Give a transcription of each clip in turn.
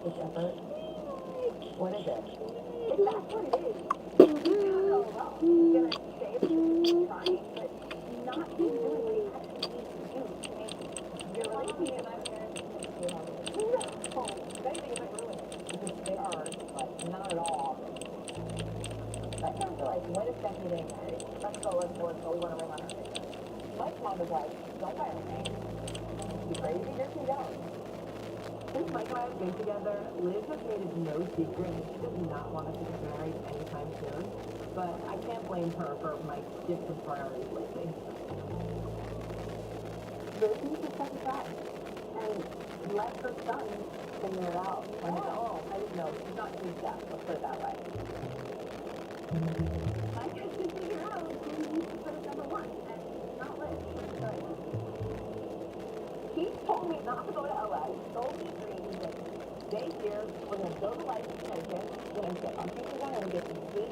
this effort? What is it? If that's what it is, you do it all well. You're gonna say it's trying, but not keep doing what you actually need to do to make your relationship better. No, if anything, it might ruin it. Because they are, like, not at all. I kind of feel like, when is Becky getting married? Let's go, we want to ring on her finger. Mike's mom was like, don't buy her ring. You crazy? Here she goes. Since Mike and I have been together, Liz has made it no secret that she does not want us to get married anytime soon. But I can't blame her for Mike's different priorities lately. Liz needs to set aside and let her son figure it out on his own. I didn't know. She's not too deaf, let's put it that way. Mike has to figure out who needs to put it number one, and not Liz. He told me not to go to LA, told me dreams, and stay here. We're going to build a life in Connecticut. We're going to get on pieces on and get some good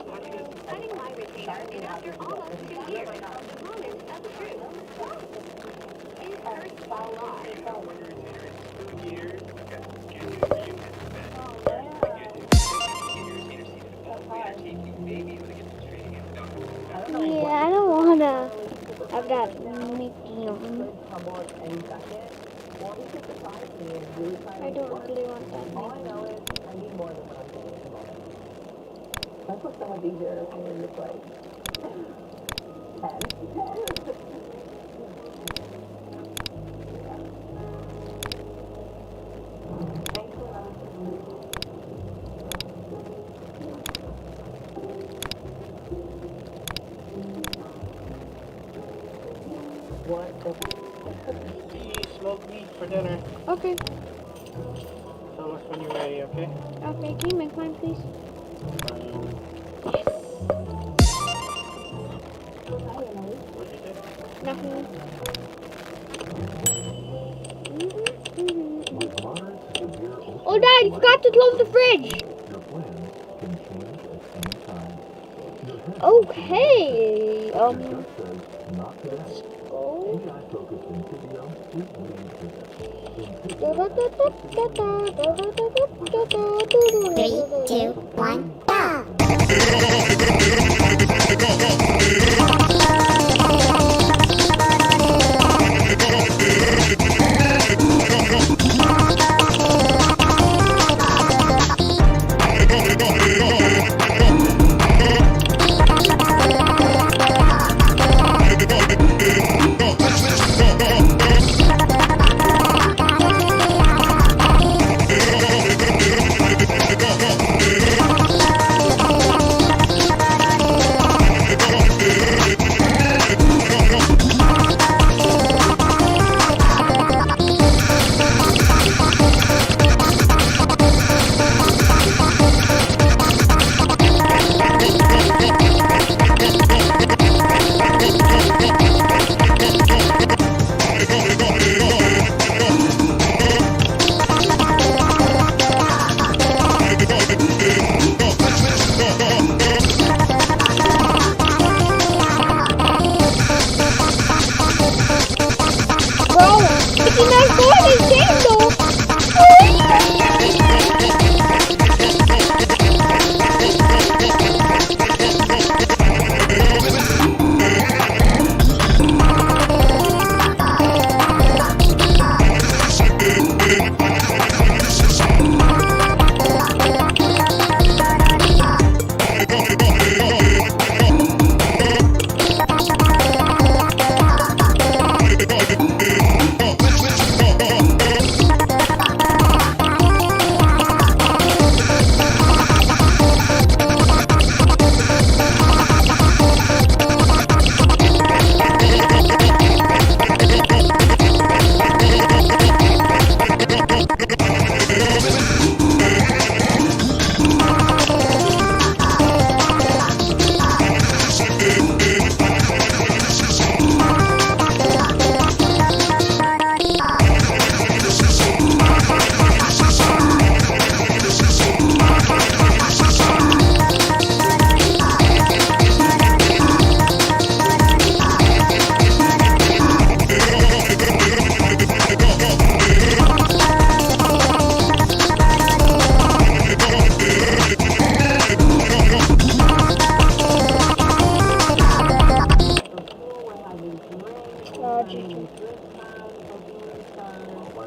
Cutting my retainer, and after almost 2 years, the moment of the truth. In her small lot. Yeah, I don't wanna. I've got medium. I don't really want that. All I know is I need more than what I'm getting at the moment. That's what's so much easier in this way. 10. What the We smoked meat for dinner. Okay. Tell us when you're ready, okay? Okay, can you make mine, please? What'd you say? Nothing. Oh, Dad, you forgot to close the fridge. Okay. Let's go. 3, 2, 1, go! Go!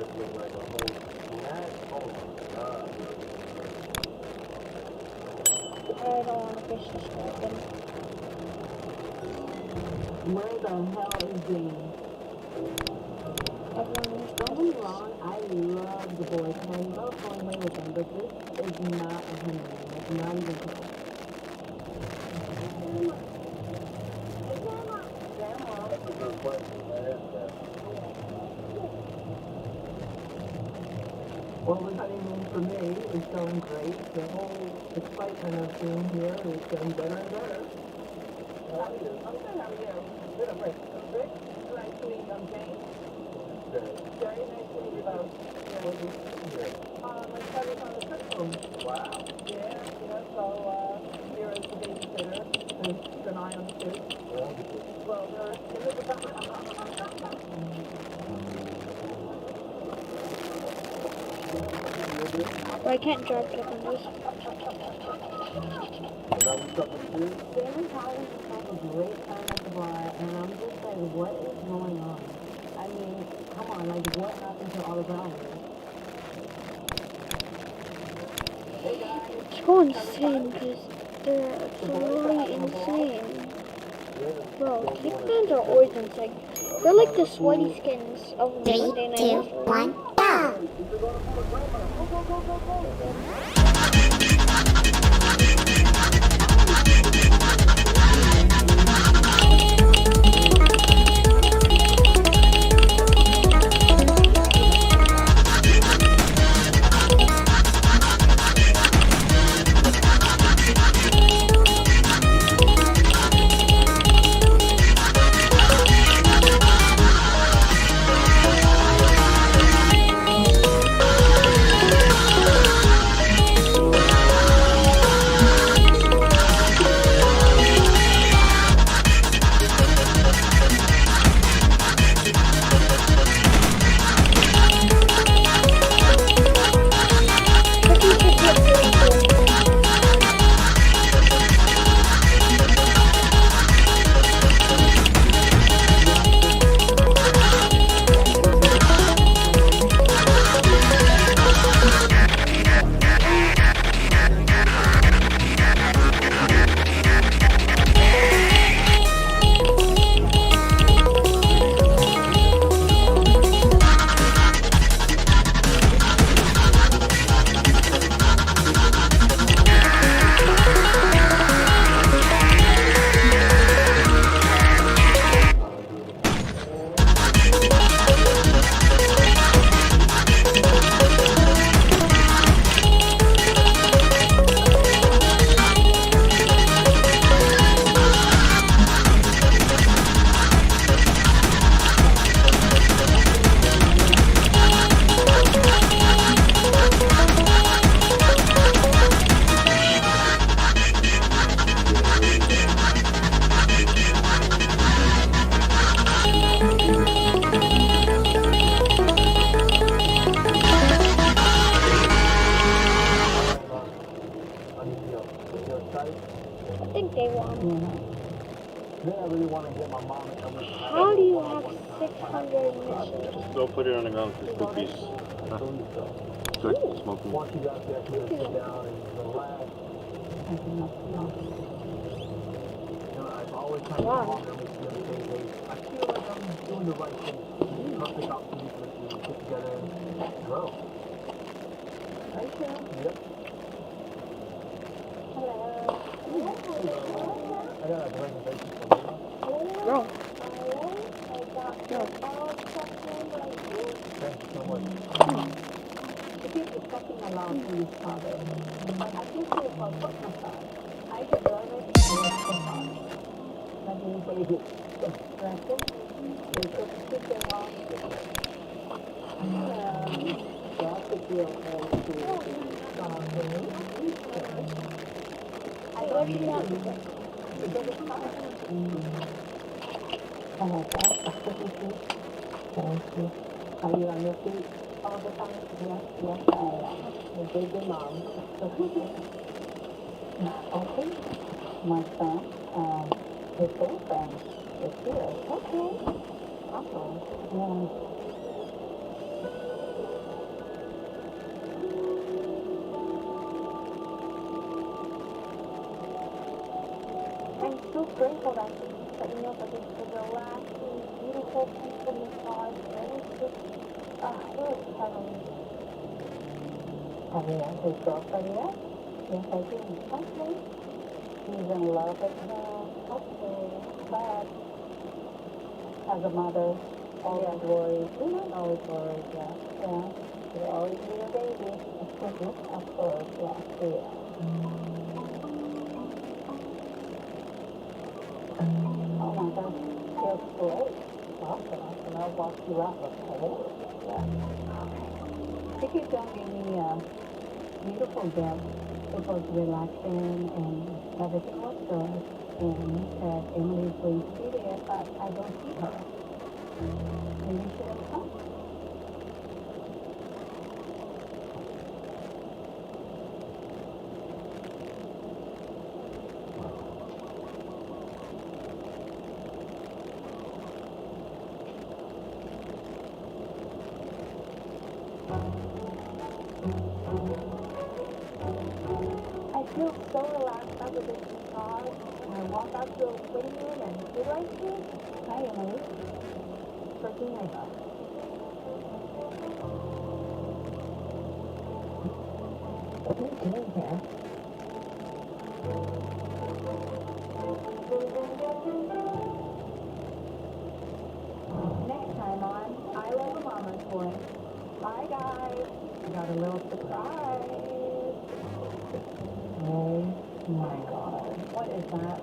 been like a whole snack. Oh my god. I don't want to fish this dragon. Where the hell is James? Everyone is Don't get me wrong, I love the boys and I love going away with them, but this is not a honeymoon. It's not even close. That's a good question. That is that. Well, the honeymoon for me is going great. The whole excitement of being here is getting better and better. How are you? I'm good. How are you? Good. I'm great. Good. Nice to meet you. I'm Jane. Good. Very nice to meet you both. What do you see here? My son is on the trip home. Wow. Yeah, so here is the babysitter to keep an eye on the kids. Wonderful. Well, they're in the But I can't drive truck on this. And now we stuck with you? Dan is having himself a great time at the bar, and I'm just like, what is going on? I mean, come on, like, what happened to all the browners? Hey guys. It's going insane because they're absolutely insane. Bro, these fans are always insane. They're like the sweaty skins of the 3, Monday Night 2, Wrestling. 1, go! I think they won. Then I really want to get my mom and How do you have 600 missions? Go put it on the ground for spookies. Good, smoking. want you guys to actually sit down and relax. I've always tried to Wow. calm them with the same way. I feel like I'm doing the right thing. Perfect opportunity for us to get together and grow. Right here. Yep. Hello. I got a reservation for you. Bro. Thank you so much. The people talking aloud to each other. But I think it's for foot massage. I could learn it for foot massage. That means they do stretching. They put the chicken on. That's the deal. I What do you want? Oh my God. Thank you. Are you on your feet all the time? Yes, yes, I am. A baby mom. Okay. My son, his boyfriend is here. Okay. Awesome. Yeah. so grateful that you know, that it's a relaxing, beautiful, peaceful massage. It was just, it was heavenly. Have you asked his girlfriend yet? Yes, I did. Okay. He's in love with her. Okay. But as a mother, always worried. Always worried, yeah. Yeah. You always need a baby. Of course, yeah. Yeah. Oh my gosh, feels great. Awesome. I'll walk you out, okay? Yeah. He keeps on giving me a beautiful gift. It was relaxing and everything was good. And he said, Emily's going to be there, but I don't see her. Maybe she didn't come. I feel so relaxed after this massage. And I walk out to a waiting room and who do I see? Hi, Emily. Freaking Ava. What are you doing here? Next time on I Love a Mama's Boy. Bye guys. I got a little surprise. Oh my god. What is that?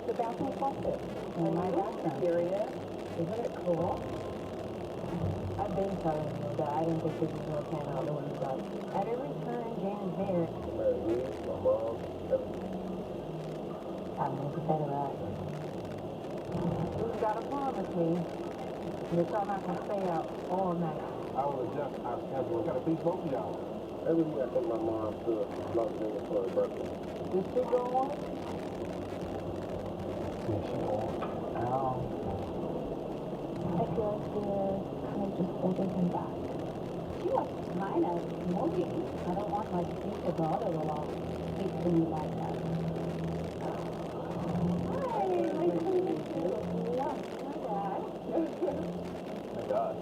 The bathroom faucet in my bathroom. Serious? Isn't it cool? I've been telling you that I didn't think this was going to pan out the way it does. At every turn, Jan is there. Me, my mom, everything. I'm going to say that. You've got to promise me that y'all not going to stay out all night. I was just, I gotta beat both of y'all. Every year I take my mom to Las Vegas for her birthday. Is she going? Yeah, she on. I feel like we're kind of just holding him back. She was kind of moody. I don't want my future daughter-in-law speak to me like that. Hi, nice to meet you. Yeah, my dad. My gosh.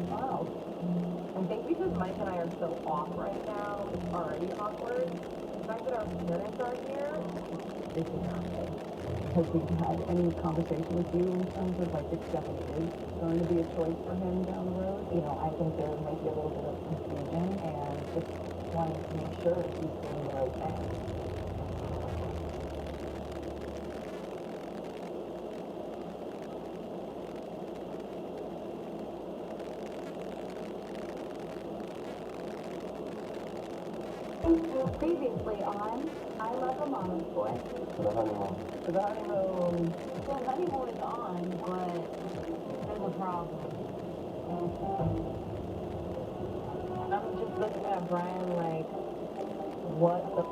Wow. I think because Mike and I are so off right now, it's already awkward. The fact that our parents are here, this is not good. Have you had any conversation with you in terms of like if definitely is going to be a choice for him down the road? You know, I think there might be a little bit of confusion and just wanting to make sure that he's doing the right thing. Previously on I Love a Mama's Boy. For the honeymoon. So the honeymoon. Well, the honeymoon is on, but there's a problem. I'm just looking at Brian like, what the?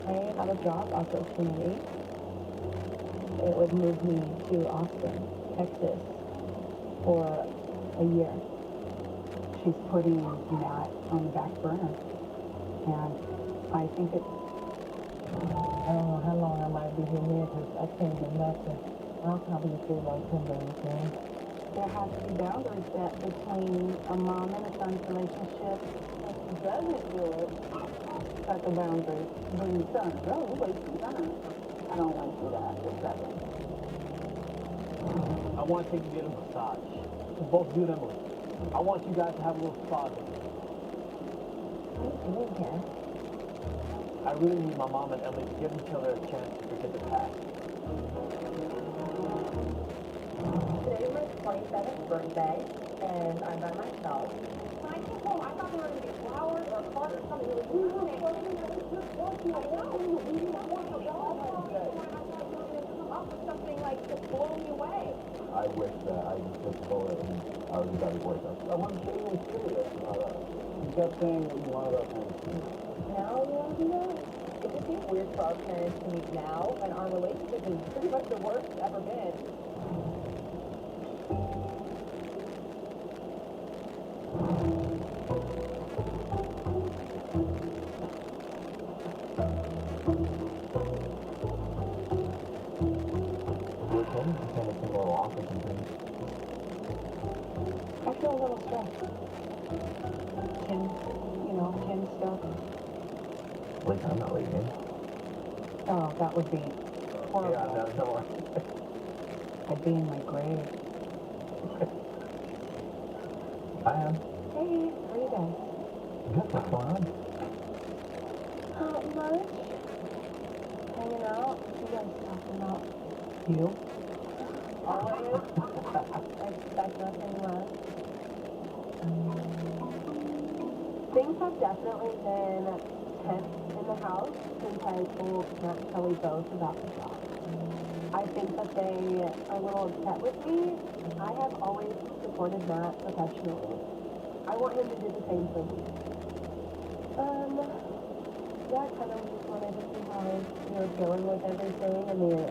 I have a job opportunity. It would move me to Austin, Texas, for a year. She's putting that on the back burner. And I think it's, I don't know how long I might be here because I can't do nothing. I'll probably feel like 10 days, man. There has to be boundaries set between a mom and a son's relationship. If she doesn't do it, that's a boundary. Between the son, oh, you're wasting time. I don't want to do that for a second. I want to take you to get a massage. For both you and Emily. I want you guys to have a little spa day. What are you doing here? I really need my mom and Emily to give each other a chance to forget the past. Today is my 27th birthday, and I'm by myself. When I came home, I thought there were going to be flowers or a card or something. It was really I up with something like just blow me away. I wish that I just told it and I was about to work. I wasn't being serious about it. You kept saying what you wanted about things. Now you want to do that? It just seems weird for our parents to meet now, and our relationship is pretty much the worst it's ever been. feel a little stressed. Kim stuff. At least I'm not leaving. Oh, that would be horrible. Yeah, don't worry. I'd be in my grave. I am. Hey, how are you guys? Good, what's going on? Not much. Hanging out. You guys talking about you? Always. Expect nothing less. Things have definitely been tense in the house since I told Matt and Kelly both about the job. I think that they are a little upset with me. I have always supported Matt professionally. I want him to do the same for me. Yeah, kind of just wanted to see how you're feeling with everything. I mean,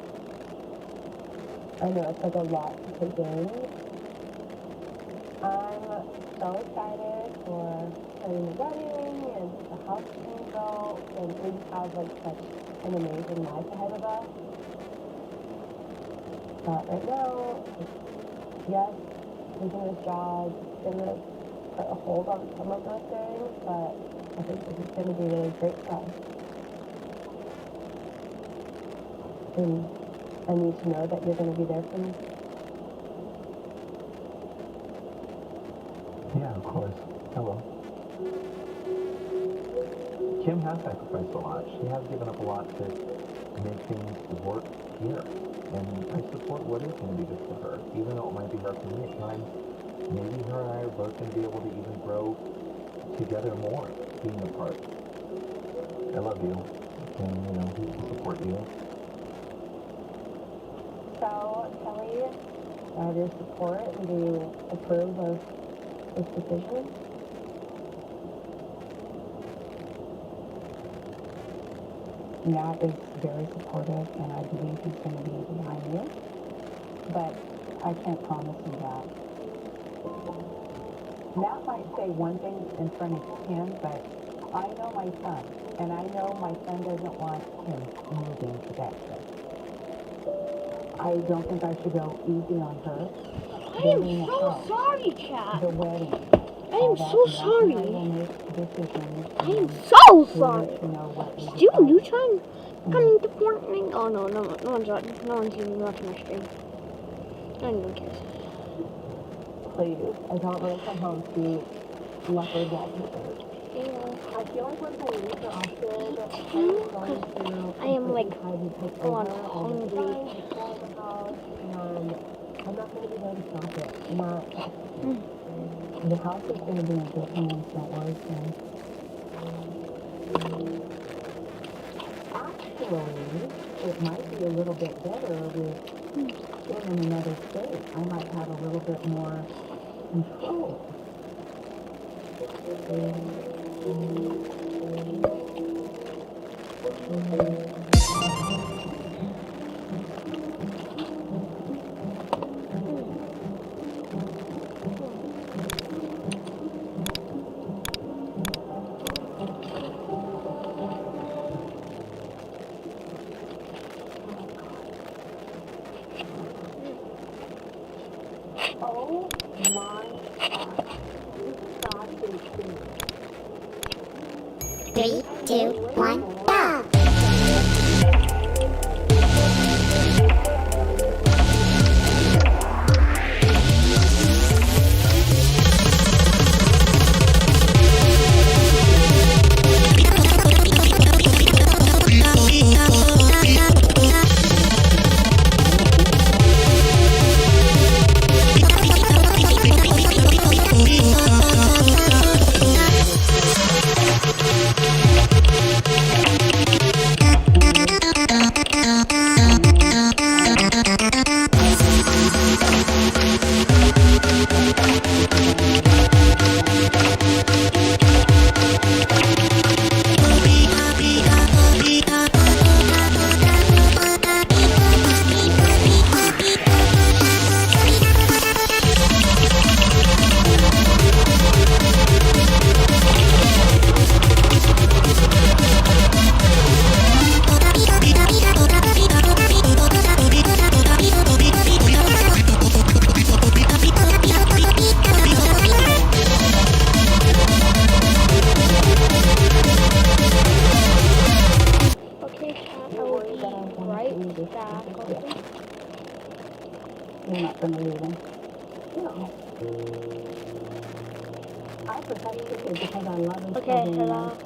I know it's like a lot to take in. I'm so excited for planning the wedding and the house being built, and we just have like such an amazing life ahead of us. But right now, yes, taking this job is gonna put a hold on some of those things, but I think this is gonna be really great for us. And I need to know that you're gonna be there for me. Yeah, of course. I will. Kim has sacrificed a lot. She has given up a lot to make things work here. And I support what is going to be good for her. Even though it might be hard for me at times, maybe her and I are both going to be able to even grow together more, being apart. I love you. And, support you. So, Kelly, I have your support, and do you approve of this decision? Matt is very supportive, and I believe he's going to be behind you. But I can't promise you that. Matt might say one thing in front of him, but I know my son, and I know my son doesn't want him moving to Texas. I don't think I should go easy on her. I am so sorry, Chad. The wedding. I am so sorry. I will make decisions. I am so sorry. To know what we Did you decide. new time coming to Fortnite? Oh no, no one's even watching my stream. No one cares. Please, I don't want to come home to leopard walking. Yeah. I feel like once I leave the Austin, I am like hungry. I'm not going to be there to stop it. The house is going to be in good hands, don't worry, Kim. Actually, it might be a little bit better with Kim in another state. I might have a little bit more control. Oh my God. This is not good. 3, 2, 1, go! I protect it because I love it. Okay, hello.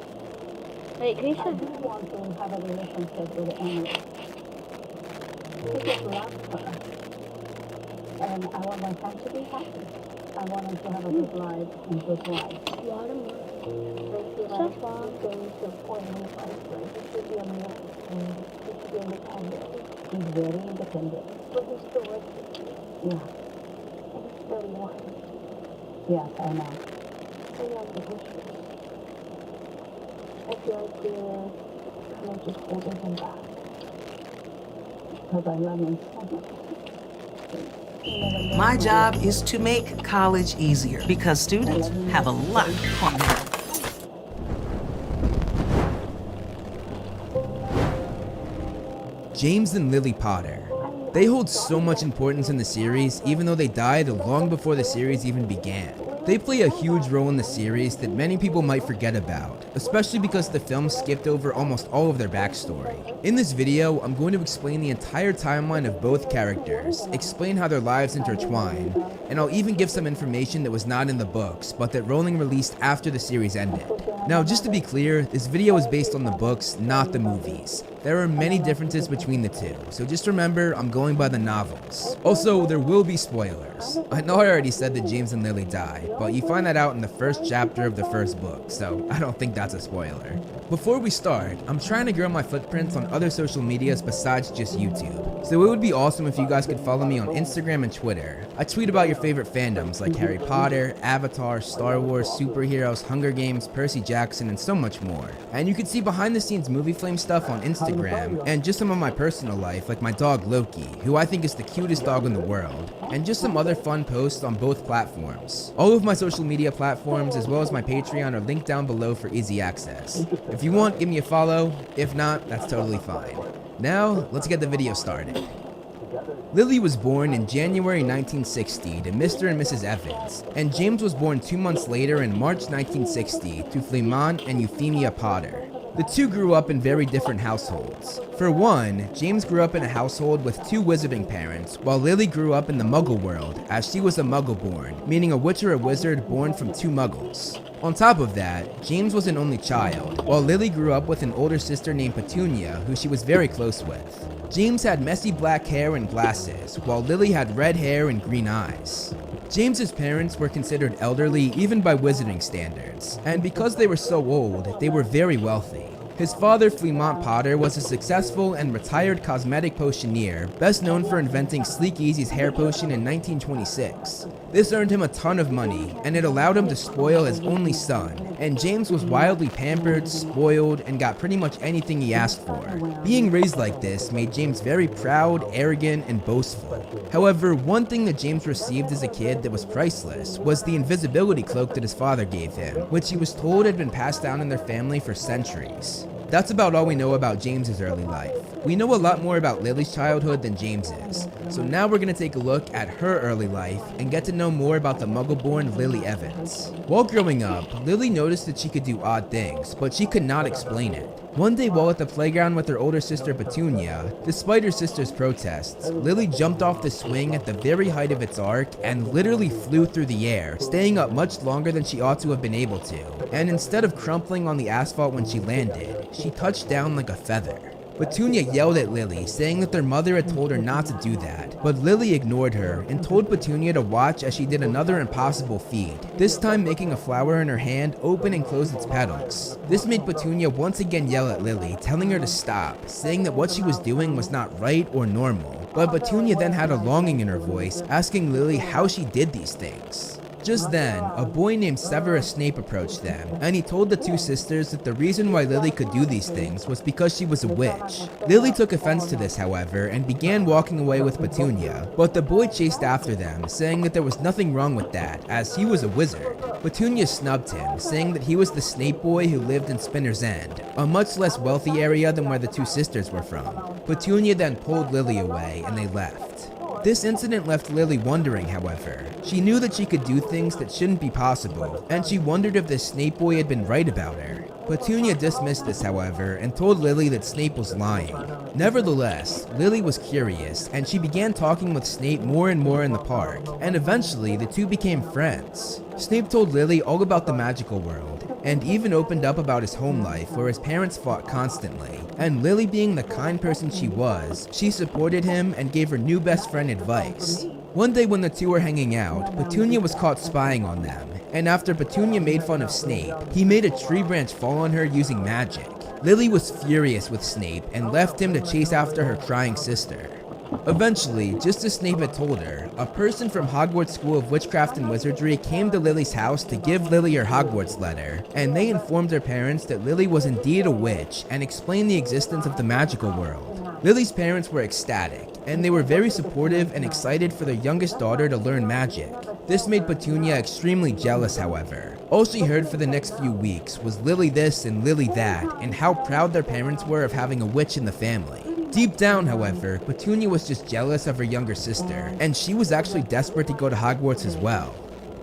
Wait, can you I say? do want to have a relationship with Emily. I just love her. And I want my son to be happy. I want him to have a good life and good life. Watermelon. So far, he's going to a point in his life where he should be a man and he should be independent. He's very independent. But he's still working. Yeah. And he's still young. Yes, I know. I know the issues. I feel like we're kind of just holding him back. Because I love him so much. My job is to make college easier because students have a lot on them. James and Lily Potter. They hold so much importance in the series, even though they died long before the series even began. They play a huge role in the series that many people might forget about, especially because the film skipped over almost all of their backstory. In this video, I'm going to explain the entire timeline of both characters, explain how their lives intertwine, and I'll even give some information that was not in the books, but that Rowling released after the series ended. Now, just to be clear, this video is based on the books, not the movies. There are many differences between the two, so just remember I'm going by the novels. Also, there will be spoilers. I know I already said that James and Lily die, but you find that out in the first chapter of the first book, so I don't think that's a spoiler. Before we start, I'm trying to grow my footprints on other social medias besides just YouTube, so it would be awesome if you guys could follow me on Instagram and Twitter. I tweet about your favorite fandoms like Harry Potter, Avatar, Star Wars, superheroes, Hunger Games, Percy Jackson, and so much more. And you can see behind the scenes movie flame stuff on Instagram, and just some of my personal life like my dog Loki, who I think is the cutest dog in the world, and just some other fun posts on both platforms. All of my social media platforms as well as my Patreon are linked down below for easy access. If you want, give me a follow. If not, that's totally fine. Now, let's get the video started. Lily was born in January 1960 to Mr. and Mrs. Evans, and James was born 2 months later in March 1960 to Fleamont and Euphemia Potter. The two grew up in very different households. For one, James grew up in a household with two wizarding parents, while Lily grew up in the Muggle world, as she was a Muggle-born, meaning a witch or a wizard born from two Muggles. On top of that, James was an only child, while Lily grew up with an older sister named Petunia, who she was very close with. James had messy black hair and glasses, while Lily had red hair and green eyes. James's parents were considered elderly even by wizarding standards, and because they were so old, they were very wealthy. His father, Fleamont Potter, was a successful and retired cosmetic potioneer, best known for inventing Sleek Easy's hair potion in 1926. This earned him a ton of money, and it allowed him to spoil his only son, and James was wildly pampered, spoiled, and got pretty much anything he asked for. Being raised like this made James very proud, arrogant, and boastful. However, one thing that James received as a kid that was priceless was the invisibility cloak that his father gave him, which he was told had been passed down in their family for centuries. That's about all we know about James's early life. We know a lot more about Lily's childhood than James's, so now we're going to take a look at her early life and get to know more about the Muggle-born Lily Evans. While growing up, Lily noticed that she could do odd things, but she could not explain it. One day while at the playground with her older sister Petunia, despite her sister's protests, Lily jumped off the swing at the very height of its arc and literally flew through the air, staying up much longer than she ought to have been able to. And instead of crumpling on the asphalt when she landed, she touched down like a feather. Petunia yelled at Lily, saying that their mother had told her not to do that, but Lily ignored her and told Petunia to watch as she did another impossible feat, this time making a flower in her hand open and close its petals. This made Petunia once again yell at Lily, telling her to stop, saying that what she was doing was not right or normal. But Petunia then had a longing in her voice, asking Lily how she did these things. Just then, a boy named Severus Snape approached them, and he told the two sisters that the reason why Lily could do these things was because she was a witch. Lily took offense to this, however, and began walking away with Petunia, but the boy chased after them, saying that there was nothing wrong with that, as he was a wizard. Petunia snubbed him, saying that he was the Snape boy who lived in Spinner's End, a much less wealthy area than where the two sisters were from. Petunia then pulled Lily away, and they left. This incident left Lily wondering, however. She knew that she could do things that shouldn't be possible, and she wondered if the Snape boy had been right about her. Petunia dismissed this, however, and told Lily that Snape was lying. Nevertheless, Lily was curious, and she began talking with Snape more and more in the park, and eventually the two became friends. Snape told Lily all about the magical world, and even opened up about his home life where his parents fought constantly. And Lily, being the kind person she was, she supported him and gave her new best friend advice. One day when the two were hanging out, Petunia was caught spying on them, and after Petunia made fun of Snape, he made a tree branch fall on her using magic. Lily was furious with Snape and left him to chase after her crying sister. Eventually, just as Snape had told her, a person from Hogwarts School of Witchcraft and Wizardry came to Lily's house to give Lily her Hogwarts letter, and they informed her parents that Lily was indeed a witch and explained the existence of the magical world. Lily's parents were ecstatic, and they were very supportive and excited for their youngest daughter to learn magic. This made Petunia extremely jealous, however. All she heard for the next few weeks was Lily this and Lily that, and how proud their parents were of having a witch in the family. Deep down, however, Petunia was just jealous of her younger sister, and she was actually desperate to go to Hogwarts as well.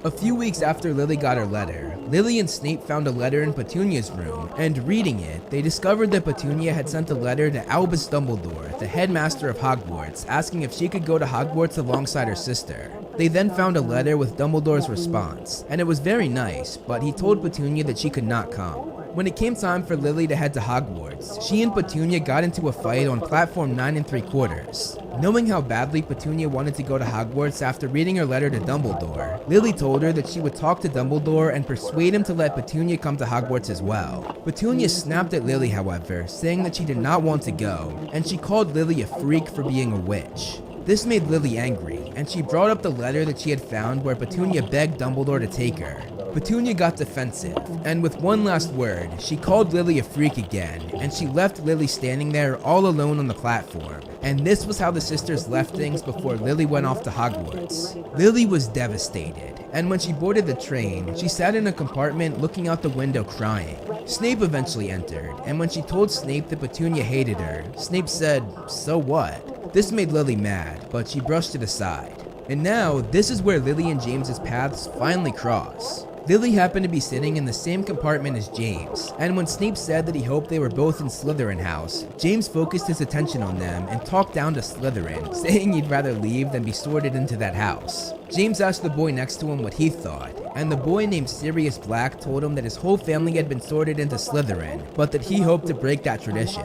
A few weeks after Lily got her letter, Lily and Snape found a letter in Petunia's room, and reading it, they discovered that Petunia had sent a letter to Albus Dumbledore, the headmaster of Hogwarts, asking if she could go to Hogwarts alongside her sister. They then found a letter with Dumbledore's response, and it was very nice, but he told Petunia that she could not come. When it came time for Lily to head to Hogwarts, she and Petunia got into a fight on platform 9 3/4. Knowing how badly Petunia wanted to go to Hogwarts after reading her letter to Dumbledore, Lily told her that she would talk to Dumbledore and persuade him to let Petunia come to Hogwarts as well. Petunia snapped at Lily, however, saying that she did not want to go, and she called Lily a freak for being a witch. This made Lily angry, and she brought up the letter that she had found where Petunia begged Dumbledore to take her. Petunia got defensive, and with one last word, she called Lily a freak again, and she left Lily standing there all alone on the platform. And this was how the sisters left things before Lily went off to Hogwarts. Lily was devastated, and when she boarded the train, she sat in a compartment looking out the window crying. Snape eventually entered, and when she told Snape that Petunia hated her, Snape said, "So what?" This made Lily mad, but she brushed it aside. And now, this is where Lily and James's paths finally cross. Lily happened to be sitting in the same compartment as James, and when Snape said that he hoped they were both in Slytherin House, James focused his attention on them and talked down to Slytherin, saying he'd rather leave than be sorted into that house. James asked the boy next to him what he thought, and the boy named Sirius Black told him that his whole family had been sorted into Slytherin, but that he hoped to break that tradition.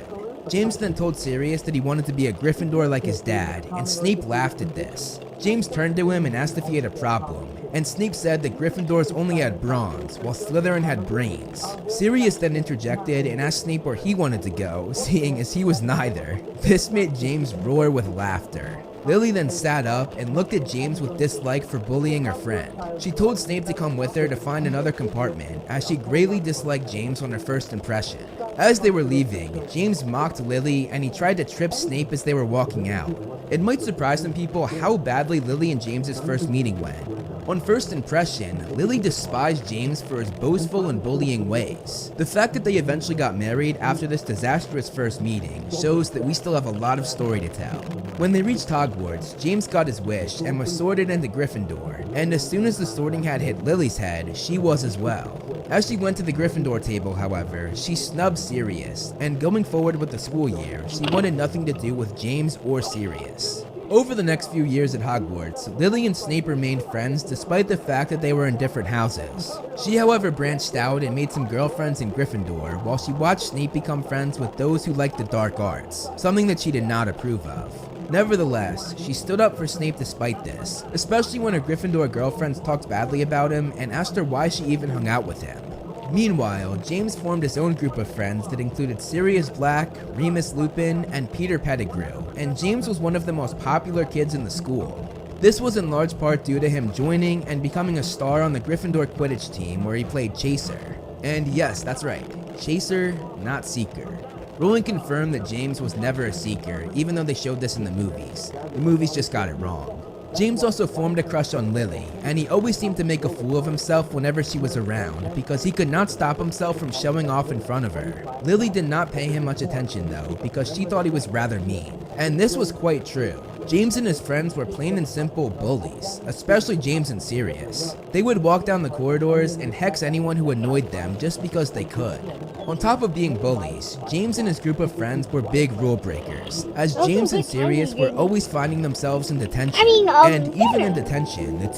James then told Sirius that he wanted to be a Gryffindor like his dad, and Snape laughed at this. James turned to him and asked if he had a problem, and Snape said that Gryffindors only had bronze, while Slytherin had brains. Sirius then interjected and asked Snape where he wanted to go, seeing as he was neither. This made James roar with laughter. Lily then sat up and looked at James with dislike for bullying her friend. She told Snape to come with her to find another compartment, as she greatly disliked James on her first impression. As they were leaving, James mocked Lily and he tried to trip Snape as they were walking out. It might surprise some people how badly Lily and James's first meeting went. On first impression, Lily despised James for his boastful and bullying ways. The fact that they eventually got married after this disastrous first meeting shows that we still have a lot of story to tell. When they reached Hogwarts, James got his wish and was sorted into Gryffindor, and as soon as the sorting hat hit Lily's head, she was as well. As she went to the Gryffindor table, however, she snubbed Sirius, and going forward with the school year, she wanted nothing to do with James or Sirius. Over the next few years at Hogwarts, Lily and Snape remained friends despite the fact that they were in different houses. She, however, branched out and made some girlfriends in Gryffindor, while she watched Snape become friends with those who liked the dark arts, something that she did not approve of. Nevertheless, she stood up for Snape despite this, especially when her Gryffindor girlfriends talked badly about him and asked her why she even hung out with him. Meanwhile, James formed his own group of friends that included Sirius Black, Remus Lupin, and Peter Pettigrew, and James was one of the most popular kids in the school. This was in large part due to him joining and becoming a star on the Gryffindor Quidditch team where he played Chaser. And yes, that's right, Chaser, not Seeker. Rowling confirmed that James was never a Seeker, even though they showed this in the movies. The movies just got it wrong. James also formed a crush on Lily, and he always seemed to make a fool of himself whenever she was around, because he could not stop himself from showing off in front of her. Lily did not pay him much attention though, because she thought he was rather mean. And this was quite true. James and his friends were plain and simple bullies, especially James and Sirius. They would walk down the corridors and hex anyone who annoyed them just because they could. On top of being bullies, James and his group of friends were big rule breakers, as James and Sirius were always finding themselves in detention. And even in detention, the